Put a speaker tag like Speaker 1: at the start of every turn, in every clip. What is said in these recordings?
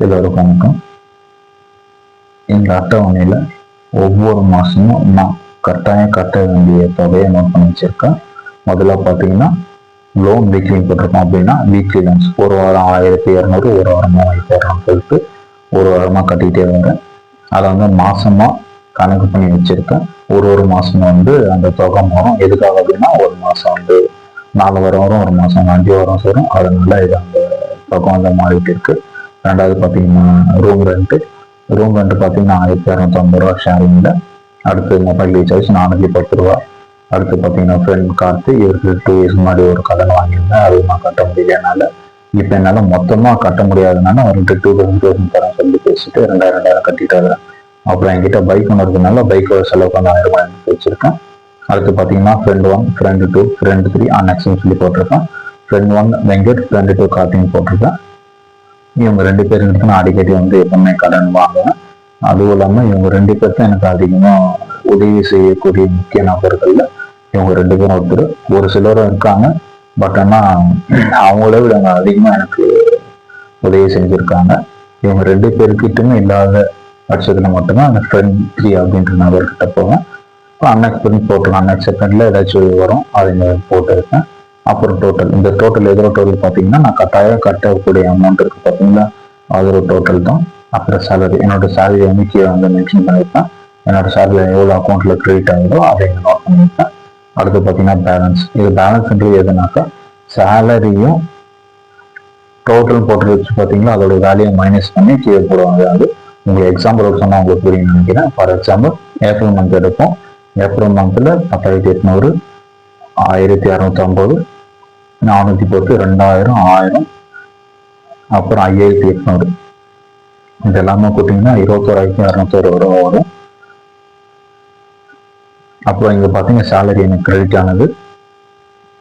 Speaker 1: எல்லோருக்கும் வணக்கம். இந்த அட்டவணையில் ஒவ்வொரு மாதமும் நான் கட்டாயம் கட்ட வேண்டிய தொகையை நோட் பண்ணி வச்சிருக்கேன். முதல்ல பார்த்தீங்கன்னா லோன் வீக்லி போட்டிருக்கோம் அப்படின்னா வீக்லி லோன்ஸ் ஒரு வாரம் 1200, ஒரு வாரம் 3200 சொல்லிட்டு ஒரு வாரமாக கட்டிகிட்டே வரேன். அதை வந்து மாதமாக கணக்கு பண்ணி வச்சுருக்கேன். ஒரு மாதமும் வந்து அந்த தொகை மாறும். எதுக்காக அப்படின்னா ஒரு மாதம் வந்து 4 வாரம் வரும், ஒரு மாதம் 5 வாரம் வரும். அதனால இது அந்த தொகை வந்து மாறிட்டு இருக்கு. ரெண்டாவது பார்த்தீங்கன்னா ரூம் ரெண்ட் பார்த்தீங்கன்னா 1250 ரூபா ஷேரிங்கில். அடுத்து மொபைல் ரீசார்ஜ் 410 ரூபா. அடுத்து பார்த்தீங்கன்னா ஃப்ரெண்ட் கார்டு, இவருக்கு 2 இயர்ஸ் முன்னாடி ஒரு கடன் வாங்கியிருந்தேன், அது நான் கட்ட முடியலனால இப்போ என்னால் மொத்தமாக கட்ட முடியாதனால அவர்கிட்ட 2000 தரேன் சொல்லி பேசிட்டு 2000 கட்டிட்டாரு. அப்புறம் என்கிட்ட பைக் ஒன்று இருக்கிறதுனால பைக்கோட செலவுக்கு வந்து 1000 ரூபாய் வச்சிருக்கேன். அடுத்து பார்த்தீங்கன்னா ஃப்ரெண்ட் 1, ஃப்ரெண்ட் 2, ஃப்ரெண்ட் 3 அன்னெக்ஸ்னு சொல்லி போட்டிருக்கேன். ஃப்ரெண்ட் 1 வெங்கட், ஃப்ரெண்ட் 2 கார்த்தின்னு போட்டிருக்கேன். இவங்க 2 பேருக்கு நான் அடிக்கடி வந்து எப்பவுமே கடன் வாங்குவேன். அதுவும் இல்லாமல் இவங்க 2 பேர்த்தான் எனக்கு அதிகமாக உதவி செய்யக்கூடிய முக்கிய நபர்கள். இவங்க 2 பேரும் ஒருத்தர். ஒரு சிலரும் இருக்காங்க, பட் ஆனால் அவங்கள விட அவங்க அதிகமாக எனக்கு உதவி செஞ்சுருக்காங்க. இவங்க 2 பேருக்கிட்டுமே இல்லாத பட்சத்தில் மட்டும்தான் அந்த ஃப்ரெண்ட் 3 அப்படின்ற நபர்கிட்ட போவேன். இப்போ அன்எக்ஸ்பெக்ட் போட்டுருக்கேன். அன்எக்ஸ்பெக்டட்ல ஏதாச்சும் வரும், அதை இங்கே போட்டிருக்கேன். அப்புறம் இந்த டோட்டல் எதிரோ டோட்டல் பார்த்தீங்கன்னா நான் கட்டாயம் கட்டக்கூடிய அமௌண்ட் இருக்கு பார்த்தீங்களா, அது ஒரு டோட்டல் தான். அப்புறம் சேலரி, என்னோட சேலரி வந்து கீழே வந்து மென்ஷன் பண்ணியிருப்பேன். என்னோட சேலரி எவ்வளோ அக்கௌண்ட்டில் கிரெடிட் ஆகுதோ அதை இங்கே நோட் பண்ணியிருப்பேன். அடுத்து பார்த்தீங்கன்னா பேலன்ஸ். இது பேலன்ஸ்ன்றது எதுனாக்கா சேலரியும் டோட்டல் போட்டு வச்சு பார்த்தீங்களா அதோட வேல்யூ மைனஸ் பண்ணி கீழே போடுவாங்க. அது உங்களுக்கு எக்ஸாம்பிள் சொன்னால் உங்களுக்கு புரியும்னு நினைக்கிறேன். ஃபார் எக்ஸாம்பிள் ஏப்ரல் மந்த் எடுப்போம். ஏப்ரல் மந்த்தில் 10,800, 1250, 410, 2000, 1000, அப்புறம் 5800. இது எல்லாமே கூட்டிங்கன்னா 21,260 ரூபா வரும். அப்புறம் இங்கே பார்த்தீங்கன்னா சேலரி எனக்கு கிரெடிட் ஆனது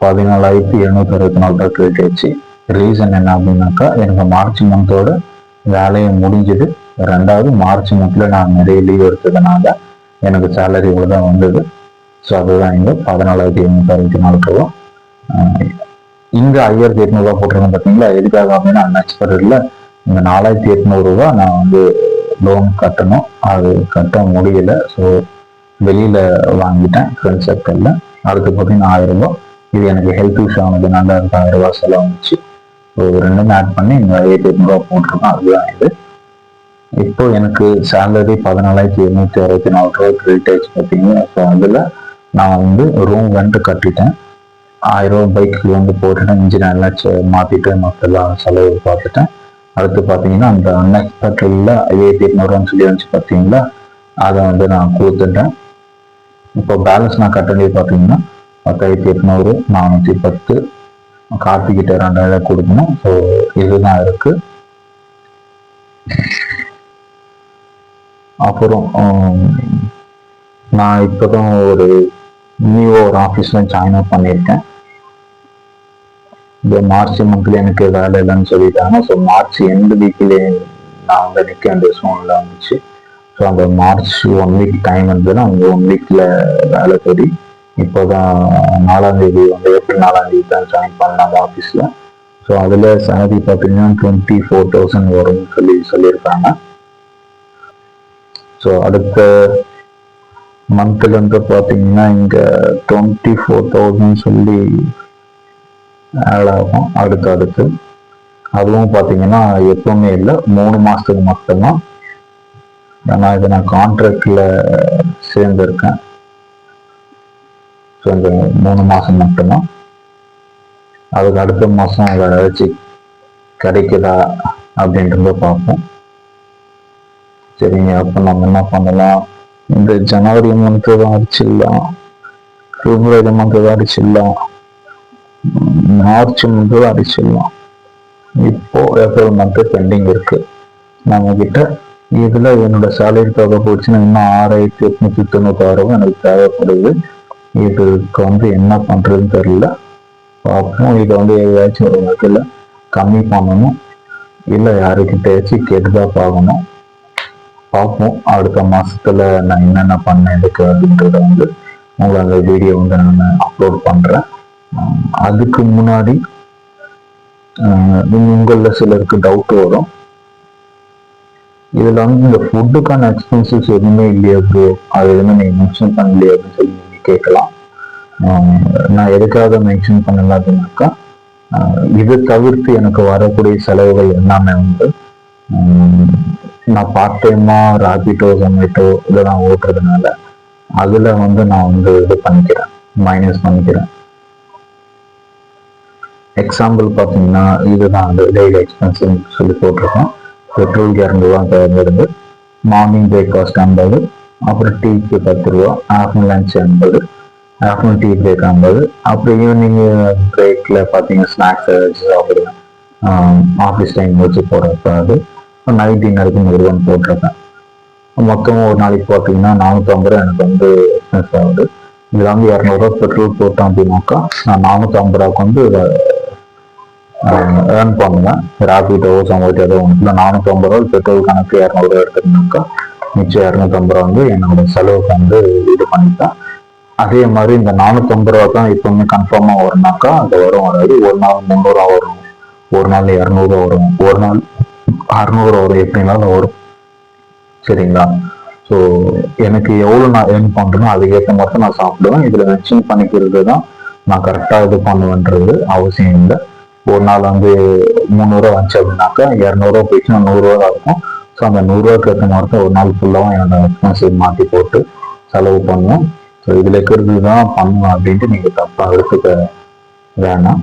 Speaker 1: 14,764 ரூபா கிரெடிட் ஆயிடுச்சு. ரீசன் என்ன அப்படின்னாக்கா எனக்கு மார்ச் மந்தோட வேலையை முடிஞ்சது. ரெண்டாவது மார்ச் மந்தில் நான் நிறைய லீவ் எடுத்ததுனால எனக்கு சேலரி இவ்வளோதான் வந்தது. ஸோ அதுதான் இங்கே 14,764 ரூபா. இங்கே 5,800 ரூபா போட்டிருக்கேன் பார்த்தீங்களா, எதுக்காக அப்படின்னா அன்எக்ஸ்பெக்டட்ல இந்த 4,800 ரூபா நான் வந்து லோன் கட்டணும், அது கட்ட முடியல. ஸோ வெளியில் வாங்கிட்டேன் ஃப்ரெண்ட் சர்க்கிளில். அடுத்து பார்த்தீங்கன்னா 1000 ரூபா, இது எனக்கு ஹெல்த் இஷ்யூ ஆனதுனால எனக்கு 1000 ரூபா செலவு வந்துச்சு. ஸோ ரெண்டுமே ஆட் பண்ணி இந்த 5,800 ரூபா போட்டிருக்கோம். அதுதான் இது. இப்போ எனக்கு சேலரி 14,764 ரூபா கிரெடிட் ஆயிடுச்சு பார்த்தீங்கன்னா. ஸோ அதில் நான் வந்து ரூம் ரெண்ட் கட்டிட்டேன், 1000 ரூபா பைக்கு வந்து போட்டுட்டேன், இன்ஜின் எல்லாம் மாற்றிட்டு மற்றெல்லாம் செலவு பார்த்துட்டேன். அடுத்து பார்த்தீங்கன்னா அந்த அன்எக்ஸ்பெக்டட்ல 5,800 சொல்லி வந்துச்சு பார்த்தீங்களா, அதை வந்து நான் கொடுத்துட்டேன். இப்போ பேலன்ஸ் நான் கட்ட வேண்டியது பார்த்தீங்கன்னா 10,800, 410, கார்த்திகிட்ட 2000 கொடுக்கணும். ஸோ இதுதான் இருக்கு. அப்புறம் நான் இப்போதான் ஒரு நியூ ஒரு ஆஃபீஸ்ல ஜாயின் அப் பண்ணியிருக்கேன். இந்த மார்ச் மந்த்ல எனக்கு வேலை இல்லைன்னு சொல்லிட்டாங்க. ஸோ மார்ச் எண்டு வீக்ல நான் வந்து நிற்க வேண்டிய சூழ்நிலை வந்துச்சு. ஸோ அந்த மார்ச் 1 வீக் டைம் இருந்ததுன்னா அந்த 1 வீக்ல வேலை தேடி இப்போதான் 4ஆம் தேதி வந்து ஏப்ரல் 4ஆம் தேதி தான் ஜாயின் பண்ணாங்க ஆஃபீஸில். ஸோ அதில் சேலரி பார்த்தீங்கன்னா 24,000 வரும்னு சொல்லியிருக்காங்க. ஸோ அடுத்த மந்த்லேருந்து பார்த்தீங்கன்னா இங்கே 24,000 சொல்லி ஆட் ஆகும் அடுத்து. அதுவும் பார்த்தீங்கன்னா எப்பவுமே இல்லை, 3 மாதத்துக்கு மட்டும்தான். ஏன்னா இதை நான் கான்ட்ராக்டில் சேர்ந்துருக்கேன். ஸோ இந்த 3 மாதம் மட்டும்தான். அதுக்கு அடுத்த மாதம் வேறு ஏதாச்சும் கிடைக்குதா அப்படின்றத பார்ப்போம். சரிங்க, அப்போ நம்ம என்ன பண்ணலாம், இந்த ஜனவரி மந்த்து தான் அடிச்சிடலாம், பிப்ரவரி மந்த்து தான் அடிச்சிடலாம், மார்ச் மந்த்து தான் அடிச்சிடலாம். இப்போ ஏப்ரல் மந்த்து பெண்டிங் இருக்கு நம்ம கிட்ட. இதுல என்னோட சேலரி தொகை போச்சுன்னா இன்னும் 6,896 ரூபாய் எனக்கு தேவைப்படுது. இதுக்கு வந்து என்ன பண்றதுன்னு தெரியல, பார்ப்போம். இதை வந்து ஏதாச்சும் ஒரு வகையில் கம்மி பண்ணணும், இல்லை யாருக்கிட்டயாச்சும் கேட்டுதான் பார்க்கணும். பார்ப்போம் அடுத்த மாசத்துல நான் என்னென்ன பண்ணேன் இதுக்கு அப்படின்றத வந்து உங்களை அந்த வீடியோ வந்து நான் அப்லோட் பண்றேன். அதுக்கு முன்னாடி உங்களில் சிலருக்கு டவுட் வரும், இதுல வந்து இந்த ஃபுட்டுக்கான எக்ஸ்பென்சஸ் எதுவுமே இல்லையா ப்ரோ, அது எதுவுமே நீங்க மென்ஷன் பண்ணலையே அப்படின்னு சொல்லி நீங்க கேட்கலாம். நான் எதுக்காக மென்ஷன் பண்ணல அப்படின்னாக்கா, இதை தவிர்த்து எனக்கு வரக்கூடிய செலவுகள் எல்லாமே வந்து நான் பார்ட் டைமா ராபிட்டோ ஜொமேட்டோ இதை நான் ஓட்டுறதுனால அதுல வந்து நான் வந்து இது பண்ணிக்கிறேன், மைனஸ் பண்ணிக்கிறேன். எக்ஸாம்பிள் பார்த்தீங்கன்னா இதுதான் வந்து டெய்லி எக்ஸ்பென்சிவ் சொல்லி போட்டிருக்கோம். பெட்ரோல் 200 தேவைப்படுது, மார்னிங் பிரேக்ஃபாஸ்ட் 50, அப்புறம் டீக்கு 10 ரூபா, afternoon lunch 80, afternoon tea break 50, அப்புறம் ஈவினிங் பிரேக்ல பார்த்தீங்கன்னா ஸ்நாக்ஸ் ஏதாச்சும் சாப்பிடுவேன், ஆஃபீஸ் டைம் வச்சு போடுறப்ப அது நைட் டின்னருக்கு 100 ரூபான்னு போட்டிருக்கேன். மொத்தம் ஒரு நாளைக்கு பார்த்தீங்கன்னா 450 ரூபா எனக்கு வந்து எக்ஸ்பென்ஸ் ஆகுது. இதுல வந்து 200 ரூபா பெட்ரோல் போட்டோம் அப்படின்னாக்கா நான் 450 ரூபாய்க்கு வந்து ஏர்ன் பண்ணுவேன். ராபிட்டோ ஜொமேட்டோ ஏதோ ஒன்று 450 ரூபா பெட்ரோல் கணக்கு 200 ரூபா எடுத்துக்கினாக்கா மிச்சம் 250 ரூபா வந்து என்னோட செலவுக்கு வந்து இது பண்ணிப்பேன். அதே மாதிரி இந்த 450 ரூபா தான் எப்பவுமே கன்ஃபார்மா வரும்னாக்கா அது வரும். அதாவது ஒரு நாள் 300 ரூபா வரும், ஒரு நாள் 200 ரூபா வரும், ஒரு நாள் 600 ரூபா வரும், எப்படினாலும் வரும். சரிங்களா? ஸோ எனக்கு எவ்வளோ நான் ஏர்ன் பண்ணுறேனோ அதுக்கேற்ற மட்டும் நான் சாப்பிடுவேன். இதில் மென்ஷன் பண்ணிக்கிறது தான் நான் கரெக்டாக இது பண்ணுவேன்றது அவசியம் இல்லை. ஒரு நாள் வந்து 300 ரூபா வந்துச்சு அப்படின்னாக்கா 200 ரூபா போயிடுச்சுன்னா 100 ரூபா இருக்கும். ஸோ அந்த 100 ரூபாய்க்கு ஏற்ற மாதிரி தான் ஒரு நாள் ஃபுல்லாகவும் என்னோட எக்ஸ்பென்சிவ் மாற்றி போட்டு செலவு பண்ணுவேன். ஸோ இதில் இருக்கிறது தான் பண்ணுவேன் அப்படின்ட்டு நீங்கள் தப்பாக எடுத்துக்க வேணாம்.